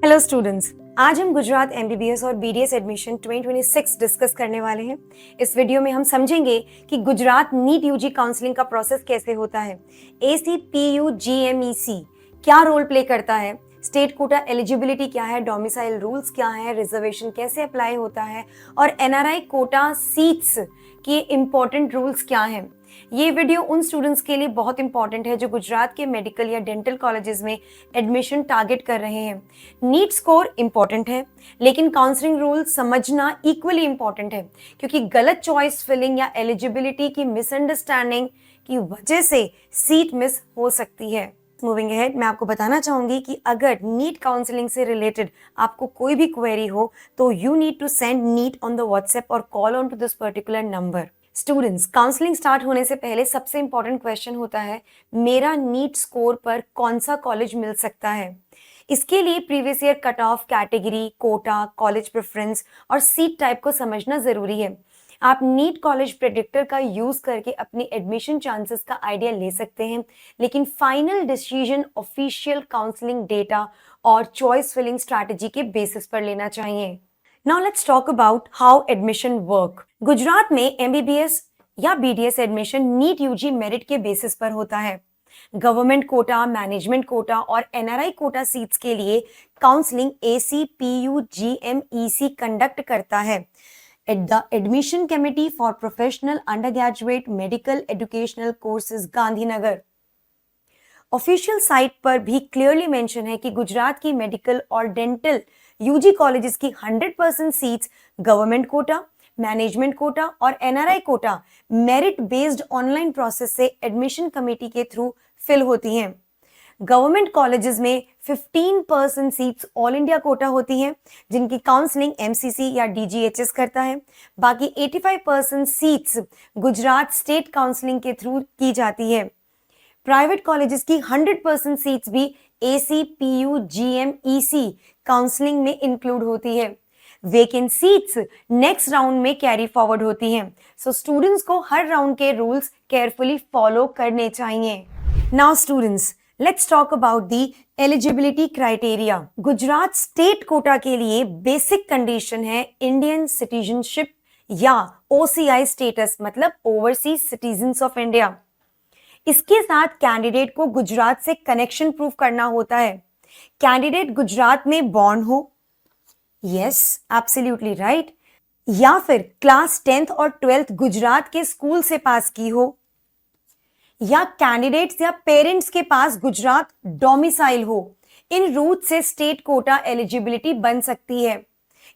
Hello students, आज हम Gujarat MBBS और बीडीएस एडमिशन 2026 डिस्कस करने वाले हैं। इस वीडियो में हम समझेंगे कि गुजरात नीट यूजी काउंसलिंग का प्रोसेस कैसे होता है, एसीपीयू जीएमईसी क्या रोल प्ले करता है, स्टेट कोटा एलिजिबिलिटी क्या है, डोमिसाइल रूल्स क्या है, रिजर्वेशन कैसे अप्लाई होता है और एनआरआई कोटा सीट्स के इम्पोर्टेंट रूल्स क्या हैं। ये वीडियो उन स्टूडेंट्स के लिए बहुत इंपॉर्टेंट है जो गुजरात के मेडिकल या डेंटल कॉलेजेस में एडमिशन टारगेट कर रहे हैं। नीट स्कोर इंपॉर्टेंट है, लेकिन काउंसलिंग रूल समझना इक्वली इंपॉर्टेंट है, क्योंकि गलत चॉइस फिलिंग या एलिजिबिलिटी की मिसअंडरस्टैंडिंग की वजह से सीट मिस हो सकती है। मूविंग अहेड, मैं आपको बताना चाहूंगी कि अगर नीट काउंसलिंग से रिलेटेड आपको कोई भी क्वेरी हो तो you need to send NEET on the WhatsApp और call on to this particular number. Students, counselling start होने से पहले सबसे इंपॉर्टेंट क्वेश्चन होता है, मेरा नीट स्कोर पर कौन सा कॉलेज मिल सकता है। इसके लिए previous year cut off, category, quota, college preference और सीट टाइप को समझना जरूरी है। आप नीट कॉलेज प्रेडिक्टर का यूज करके अपनी एडमिशन चांसेस का आइडिया ले सकते हैं, लेकिन final decision official counselling data और चॉइस फिलिंग स्ट्रैटेजी के बेसिस पर लेना चाहिए। Now let's talk about how admission work. Gujarat में एमबीबीएस या BDS admission NEET UG merit के बेसिस पर होता है। गवर्नमेंट कोटा, मैनेजमेंट कोटा और एनआरआई कोटा सीट्स के लिए काउंसलिंग एसीपीयूजीएमईसी कंडक्ट करता है। The admission committee for professional under graduate medical educational courses, Gandhinagar. Official site पर भी क्लियरली मेंशन है कि गुजरात की मेडिकल और डेंटल यूजी कॉलेजेस की 100% seats government quota, management quota और NRI quota merit based online process से एडमिशन कमेटी के थ्रू फिल होती हैं। गवर्नमेंट कॉलेजेस में 15% सीट्स ऑल इंडिया कोटा होती हैं, जिनकी काउंसलिंग एमसीसी या डीजीएचएस करता है। बाकी 85% सीट्स गुजरात स्टेट काउंसलिंग के थ्रू की जाती है। प्राइवेट कॉलेजेस की 100% सीट्स भी एसीपीयूजीएमईसी काउंसलिंग में इंक्लूड होती है। वेकेंट सीट्स नेक्स्ट राउंड में कैरी फॉरवर्ड होती हैं। सो स्टूडेंट्स को हर राउंड के रूल्स केयरफुली फॉलो करने चाहिए। Now students, let's talk about the eligibility criteria. Gujarat state Kota के लिए बेसिक कंडीशन है इंडियन सिटीजनशिप या ओसीआई स्टेटस, मतलब ओवरसीज सिटीजन्स ऑफ इंडिया। इसके साथ कैंडिडेट को गुजरात से कनेक्शन प्रूव करना होता है। कैंडिडेट गुजरात में बॉर्न हो, यस एब्सोल्युटली राइट, या फिर क्लास 10th और 12th गुजरात के स्कूल से पास की हो, या कैंडिडेट्स या पेरेंट्स के पास गुजरात डोमिसाइल हो। इन रूट से स्टेट कोटा एलिजिबिलिटी बन सकती है।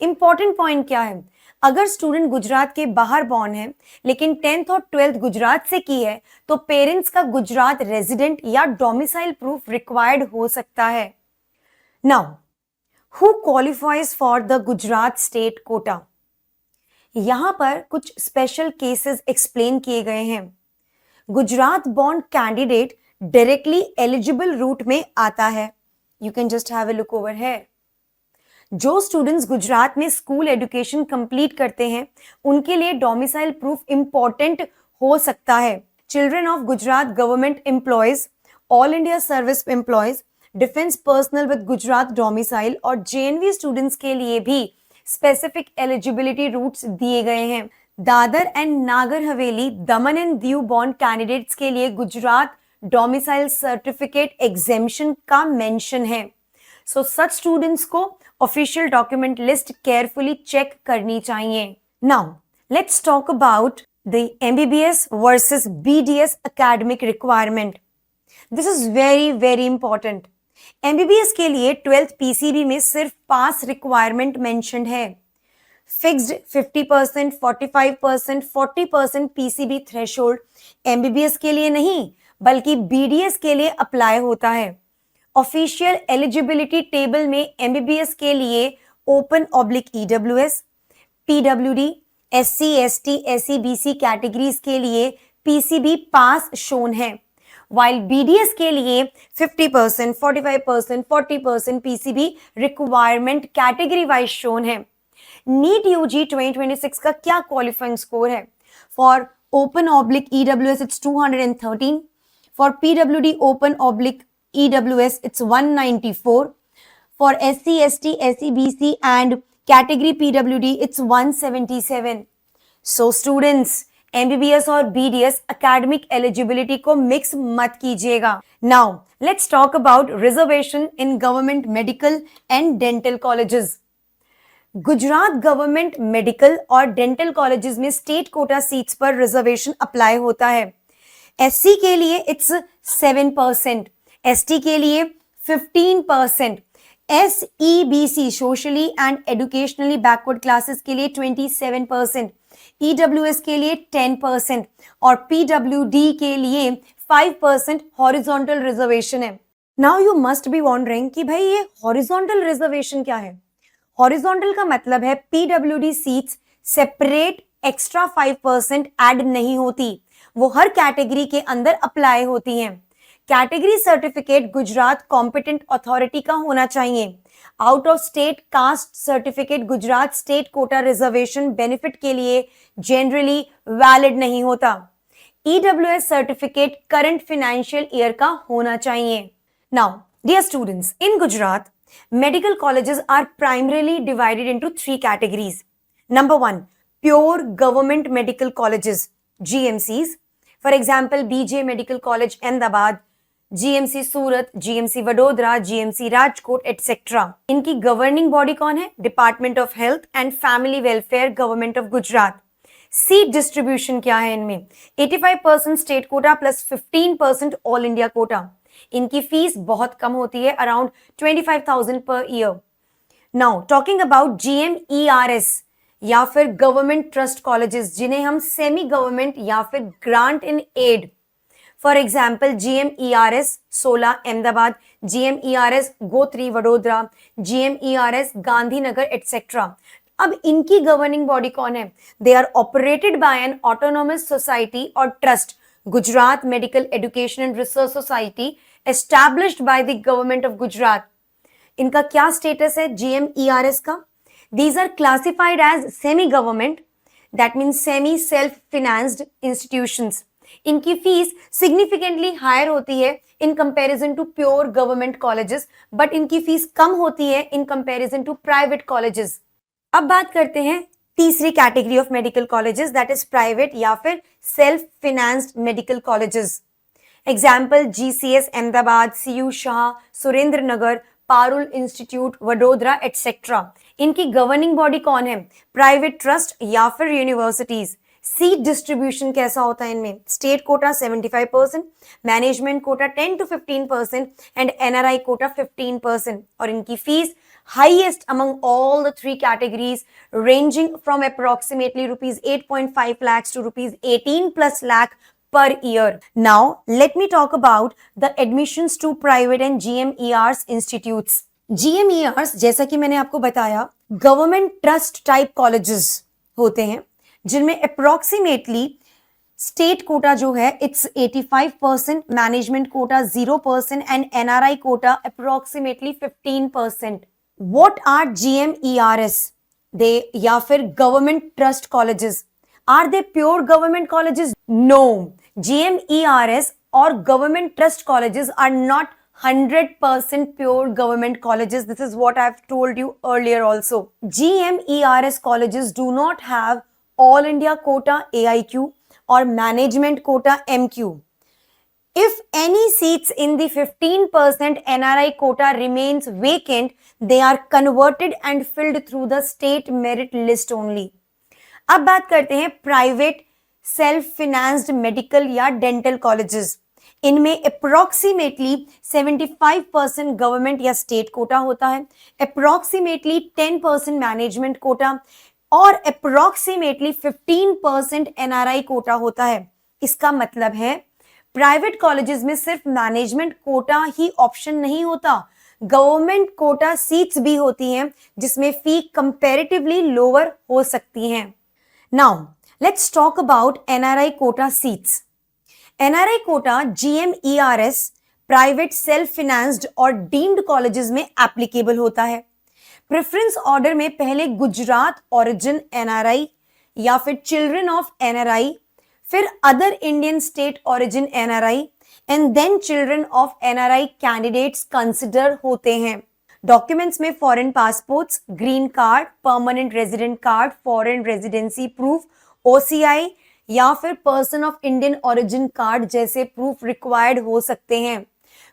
इंपॉर्टेंट पॉइंट क्या है, अगर स्टूडेंट गुजरात के बाहर बॉर्न है लेकिन 10th और 12th गुजरात से की है तो पेरेंट्स का गुजरात रेजिडेंट या डोमिसाइल प्रूफ रिक्वायर्ड हो सकता है। Now, who qualifies for the Gujarat state quota? यहां पर कुछ स्पेशल केसेस एक्सप्लेन किए गए हैं। Gujarat born candidate directly eligible route में आता है। You can just have a look over here. जो स्टूडेंट्स गुजरात में स्कूल एजुकेशन कंप्लीट करते हैं उनके लिए डोमिसाइल प्रूफ इंपॉर्टेंट हो सकता है। Children of Gujarat government employees, all India service employees, defence personnel with Gujarat domicile और जेएनवी स्टूडेंट्स के लिए भी स्पेसिफिक एलिजिबिलिटी रूट्स दिए गए हैं। Dadar and Nagar Haveli, Daman and Diu born candidates के लिए गुजरात डोमिसाइल सर्टिफिकेट एग्जेम्पशन का मेंशन है। सो सच स्टूडेंट्स को official document list carefully check करनी चाहिए। Now let's talk about the MBBS versus BDS academic requirement. This is very very important. MBBS के लिए 12th PCB में सिर्फ पास रिक्वायरमेंट मेंशन्ड है। फिक्स्ड 50%, 45%, 40% पीसीबी थ्रेशोल्ड एमबीबीएस के लिए नहीं बल्कि बीडीएस के लिए अप्लाई होता है। ऑफिशियल एलिजिबिलिटी टेबल में एमबीबीएस के लिए open oblique EWS, PWD, SC, ST, SEBC categories के लिए पीसीबी पास शोन है, while बीडीएस के लिए 50%, 45%, 40% PCB requirement category wise shown है। नीट यूजी 2026 का क्या क्वालिफाइंग स्कोर है? For open oblique EWS it's 213, for PWD open oblique EWS it's 194, For SC, ST, SE, BC and category PWD, it's 177. So students, MBBS और BDS academic eligibility को mix मत कीजिएगा. Now, let's talk about reservation in government medical and dental colleges. Gujarat government medical और dental colleges में state quota seats पर reservation apply होता है. SC के लिए इट्स 7%, एसटी के लिए 15%, SEBC socially and educationally backward classes के लिए 27%, EWS के लिए 10% और PWD के लिए 5% हॉरिजॉन्टल रिजर्वेशन है. Now you must be wondering कि भाई ये हॉरिजॉन्टल रिजर्वेशन क्या है. हॉरिजॉन्टल का मतलब है PWD seats separate extra 5% add नहीं होती, वो हर कैटेगरी के अंदर अप्लाई होती हैं. Category certificate Gujarat competent authority का होना चाहिए. Out of state caste certificate Gujarat state quota reservation benefit के लिए जनरली वैलिड नहीं होता. EWS certificate current financial year का होना चाहिए. Now dear students, in Gujarat medical colleges are primarily divided into 3 categories. Number 1, pure government medical colleges, GMCs. For example, BJ Medical College Ahmedabad, GMC Surat, GMC Vadodara, GMC Rajkot, etc. इनकी governing body कौन है? Department of Health and Family Welfare, Government of Gujarat. Seat distribution क्या है इनमें? 85% state quota plus 15% all India quota. इनकी fees बहुत कम होती है, around 25,000 per year. Now talking about GMERS या फिर गवर्नमेंट ट्रस्ट कॉलेजेस, जिन्हें हम सेमी गवर्नमेंट या फिर grant in aid. For example GMERS 16 Ahmedabad, GMERS Gotri Vadodara, GMERS Gandhinagar etcetera. अब इनकी गवर्निंग बॉडी कौन है? They are operated by an autonomous society और trust, Gujarat medical education and research society, established by the government of Gujarat. इनका क्या status है GMERS का? These are classified as semi government, that means semi self financed institutions. इनकी fees significantly higher होती है in comparison to pure government colleges, but इनकी fees कम होती है in comparison to private colleges. अब बात करते हैं तीसरी category of medical colleges, that is private या फिर self financed medical colleges. Example GCS Ahmedabad, CU Shah, Surendranagar, Parul institute Vadodara etcetera. इनकी गवर्निंग बॉडी कौन है? प्राइवेट ट्रस्ट या फिर यूनिवर्सिटीज. सीट डिस्ट्रीब्यूशन कैसा होता है इनमें? State quota 75%, management quota 10 to 15% and NRI quota 15%. और इनकी fees highest among all the 3 categories, ranging from approximately rupees 8.5 lakhs to rupees 18 plus lakh per year. Now, let me talk about the admissions to private and GMERS institutes. GMERS, जैसा कि मैंने आपको बताया, government trust type colleges होते हैं, जिनमें approximately state quota जो है it's 85%, management quota 0% and NRI quota approximately 15%. What are GMERS? They या फिर government trust colleges. Are they pure government colleges? No. GMERS और government trust colleges are not 100% pure government colleges. This is what I have told you earlier also. GMERS colleges do not have all India quota AIQ or management quota MQ. If any seats in the 15% NRI quota remains vacant, they are converted and filled through the state merit list only. अब बात करते हैं private self financed medical या dental colleges. इनमें approximately 75% government या state quota होता है, approximately 10% management quota और अप्रोक्सीमेटली 15% NRI कोटा होता है. इसका मतलब है प्राइवेट कॉलेजेस में सिर्फ मैनेजमेंट कोटा ही ऑप्शन नहीं होता, गवर्नमेंट कोटा सीट्स भी होती हैं जिसमें फी कंपैरेटिवली लोअर हो सकती हैं. Now let's talk about NRI quota seats. NRI quota GMERS private self financed और डीम्ड कॉलेजेस में एप्लीकेबल होता है. प्रेफरेंस ऑर्डर में पहले गुजरात ओरिजिन NRI या फिर चिल्ड्रन ऑफ NRI, फिर other Indian state origin NRI and then children of NRI candidates consider होते हैं. डॉक्यूमेंट्स में foreign passports, green card, permanent resident card, foreign residency proof, OCI या फिर person of Indian origin card जैसे proof required हो सकते हैं।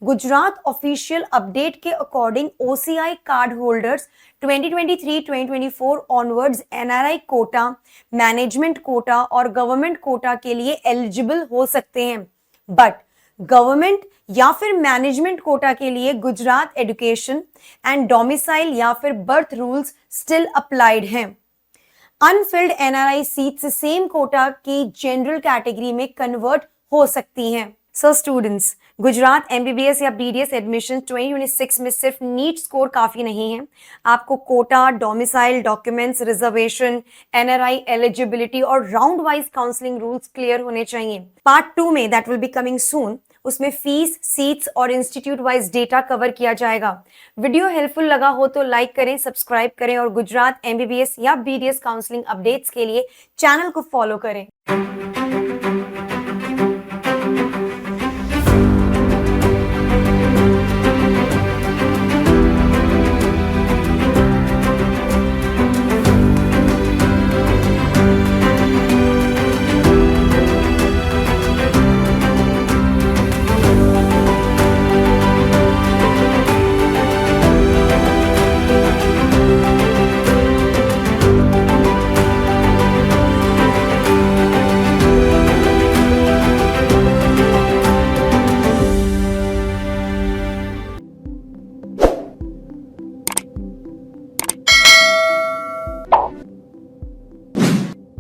Gujarat official update के according OCI card holders 2023-2024 onwards NRI quota, management quota और गवर्नमेंट कोटा के लिए एलिजिबल हो सकते हैं, बट गवर्नमेंट या फिर मैनेजमेंट कोटा के लिए गुजरात एजुकेशन एंड डोमिसाइल या फिर बर्थ रूल्स स्टिल अप्लाइड हैं। Unfilled NRI seats same quota की जनरल कैटेगरी में कन्वर्ट हो सकती हैं। सो स्टूडेंट्स, गुजरात MBBS या BDS एडमिशन 2026 में सिर्फ नीट स्कोर काफी नहीं है। आपको quota, domicile, documents, reservation, NRI eligibility और round wise counselling rules clear होने चाहिए। पार्ट 2 में that will be coming soon, उसमें फीस, सीट्स और इंस्टीट्यूट वाइज डेटा कवर किया जाएगा। वीडियो हेल्पफुल लगा हो तो लाइक करें, सब्सक्राइब करें और गुजरात MBBS या BDS काउंसलिंग अपडेट्स के लिए चैनल को फॉलो करें।